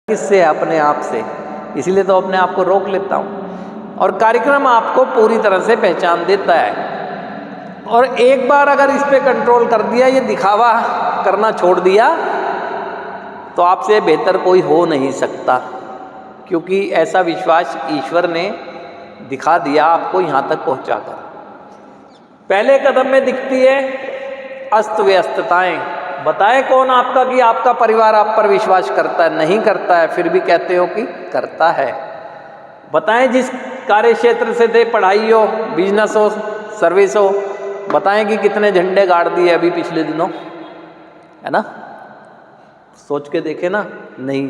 किससे है? अपने आप से। इसीलिए तो अपने आप को रोक लेता हूँ और कार्यक्रम आपको पूरी तरह से पहचान देता है। और एक बार अगर इस पे कंट्रोल कर दिया, ये दिखावा करना छोड़ दिया, तो आपसे बेहतर कोई हो नहीं सकता, क्योंकि ऐसा विश्वास ईश्वर ने दिखा दिया आपको यहाँ तक पहुँचाकर। पहले कदम में दिखती है अस्त व्यस्तताएं। बताए कौन आपका कि आपका परिवार आप पर विश्वास करता है? नहीं करता है, फिर भी कहते हो कि करता है। बताएं जिस कार्य क्षेत्र से थे, पढ़ाई हो, बिजनेस हो, सर्विस हो, बताएं कि कितने झंडे गाड़ दिए अभी पिछले दिनों, है ना? सोच के देखे ना। नहीं।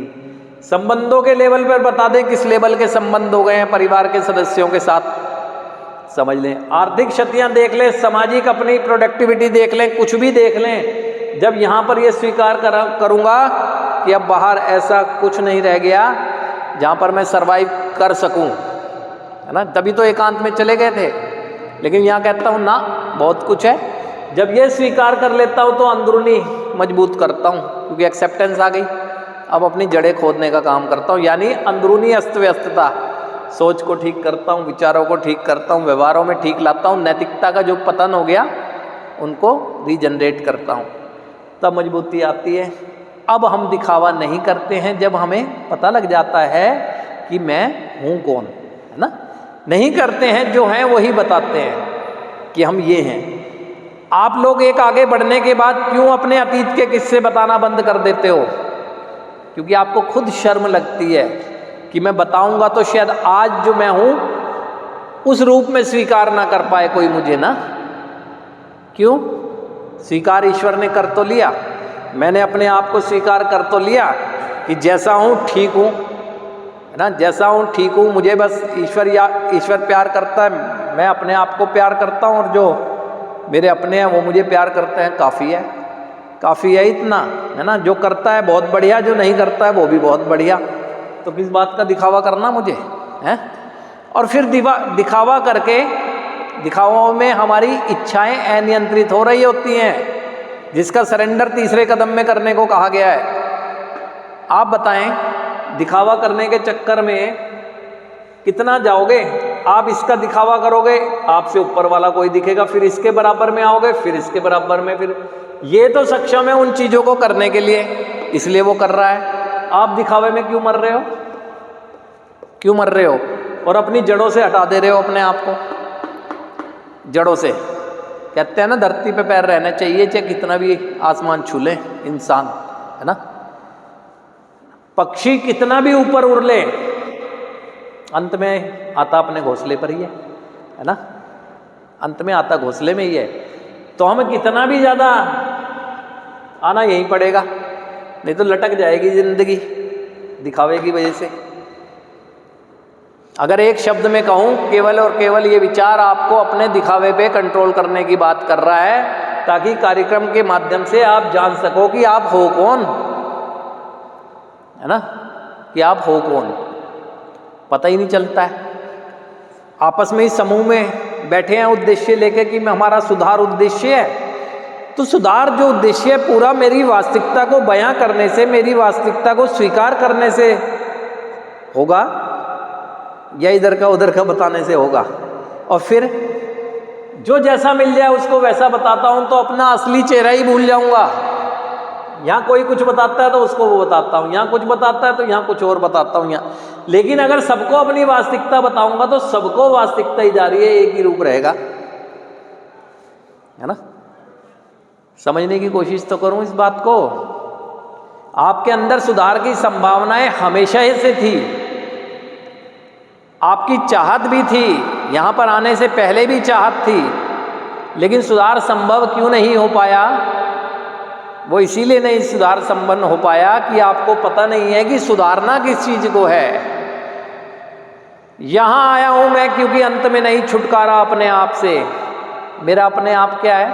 संबंधों के लेवल पर बता दें किस लेवल के संबंध हो गए हैं परिवार के सदस्यों के साथ, समझ लें। आर्थिक क्षतियां देख लें, सामाजिक अपनी प्रोडक्टिविटी देख लें, कुछ भी देख लें। जब यहाँ पर ये स्वीकार करूँगा कि अब बाहर ऐसा कुछ नहीं रह गया जहाँ पर मैं सरवाइव कर सकूँ, है ना? तभी तो एकांत में चले गए थे, लेकिन यहाँ कहता हूँ ना, बहुत कुछ है। जब ये स्वीकार कर लेता हूँ तो अंदरूनी मजबूत करता हूँ, क्योंकि एक्सेप्टेंस आ गई। अब अपनी जड़ें खोदने का काम करता हूँ, यानी अंदरूनी अस्त व्यस्तता, सोच को ठीक करता हूँ, विचारों को ठीक करता हूँ, व्यवहारों में ठीक लाता हूँ, नैतिकता का जो पतन हो गया उनको रीजनरेट करता हूँ, तब मजबूती आती है। अब हम दिखावा नहीं करते हैं जब हमें पता लग जाता है कि मैं हूँ कौन, है ना? नहीं करते हैं, जो हैं वही बताते हैं कि हम ये हैं। आप लोग एक आगे बढ़ने के बाद क्यों अपने अतीत के किस्से बताना बंद कर देते हो? क्योंकि आपको खुद शर्म लगती है कि मैं बताऊंगा तो शायद आज जो मैं हूँ उस रूप में स्वीकार ना कर पाए कोई मुझे, ना? क्यों? स्वीकार ईश्वर ने कर तो लिया, मैंने अपने आप को स्वीकार कर तो लिया कि जैसा हूँ ठीक हूँ, है ना? जैसा हूँ ठीक हूँ, मुझे बस ईश्वर प्यार करता है, मैं अपने आप को प्यार करता हूँ और जो मेरे अपने हैं वो मुझे प्यार करते हैं, काफ़ी है इतना, है ना? जो करता है बहुत बढ़िया, जो नहीं करता है वो भी बहुत बढ़िया। तो किस बात का दिखावा करना मुझे, है? और फिर दिखावा करके, दिखावों में हमारी इच्छाएं अनियंत्रित हो रही होती हैं, जिसका सरेंडर तीसरे कदम में करने को कहा गया है। आप बताएं, दिखावा करने के चक्कर में कितना जाओगे? आप इसका दिखावा करोगे, आपसे ऊपर वाला कोई दिखेगा, फिर इसके बराबर में आओगे, फिर इसके बराबर में, फिर ये तो सक्षम है उन चीज़ों को करने के लिए, इसलिए वो कर रहा है। आप दिखावे में क्यों मर रहे हो? क्यों मर रहे हो? और अपनी जड़ों से हटा दे रहे हो अपने आप को। जड़ों से कहते हैं ना, धरती पे पैर रहना चाहिए, चाहे कितना भी आसमान छू ले इंसान, है ना? पक्षी कितना भी ऊपर उड़ ले, अंत में आता अपने घोंसले पर ही है ना? अंत में आता घोंसले में ही है। तो हमें कितना भी ज़्यादा आना यहीं पड़ेगा, नहीं तो लटक जाएगी जिंदगी दिखावे की वजह से। अगर एक शब्द में कहूँ, केवल और केवल ये विचार आपको अपने दिखावे पे कंट्रोल करने की बात कर रहा है, ताकि कार्यक्रम के माध्यम से आप जान सको कि आप हो कौन, है ना? कि आप हो कौन, पता ही नहीं चलता है। आपस में ही समूह में बैठे हैं उद्देश्य लेके कि हमारा सुधार उद्देश्य है, तो सुधार जो उद्देश्य है पूरा मेरी वास्तविकता को बयां करने से, मेरी वास्तविकता को स्वीकार करने से होगा, या इधर का उधर का बताने से होगा? और फिर जो जैसा मिल जाए उसको वैसा बताता हूँ, तो अपना असली चेहरा ही भूल जाऊंगा। यहाँ कोई कुछ बताता है तो उसको वो बताता हूँ, यहाँ कुछ बताता है तो यहाँ कुछ और बताता हूँ यहाँ। लेकिन अगर सबको अपनी वास्तविकता बताऊंगा तो सबको वास्तविकता ही जा रही है, एक ही रूप रहेगा, है ना? समझने की कोशिश तो करूँ इस बात को। आपके अंदर सुधार की संभावनाएं हमेशा ही से थी, आपकी चाहत भी थी, यहाँ पर आने से पहले भी चाहत थी, लेकिन सुधार संभव क्यों नहीं हो पाया? वो इसीलिए नहीं सुधार संपन्न हो पाया कि आपको पता नहीं है कि सुधारना किस चीज को है। यहाँ आया हूँ मैं क्योंकि अंत में नहीं छुटकारा अपने आप से। मेरा अपने आप क्या है?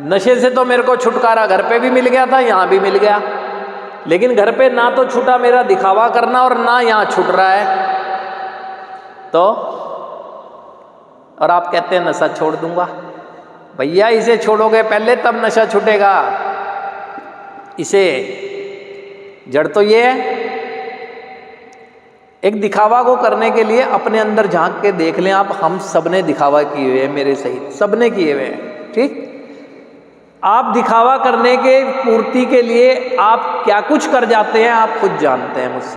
नशे से तो मेरे को छुटकारा घर पे भी मिल गया था, यहाँ भी मिल गया, लेकिन घर पे ना तो छूटा मेरा दिखावा करना और ना यहाँ छूट रहा है। तो और आप कहते हैं नशा छोड़ दूंगा। भैया इसे छोड़ोगे पहले तब नशा छूटेगा। इसे जड़ तो ये है एक दिखावा को करने के लिए अपने अंदर झांक के देख लें आप, हम सबने दिखावा किए हुए हैं, मेरे सहित सबने किए हुए हैं। ठीक, आप दिखावा करने के पूर्ति के लिए आप क्या कुछ कर जाते हैं आप खुद जानते हैं मुझसे।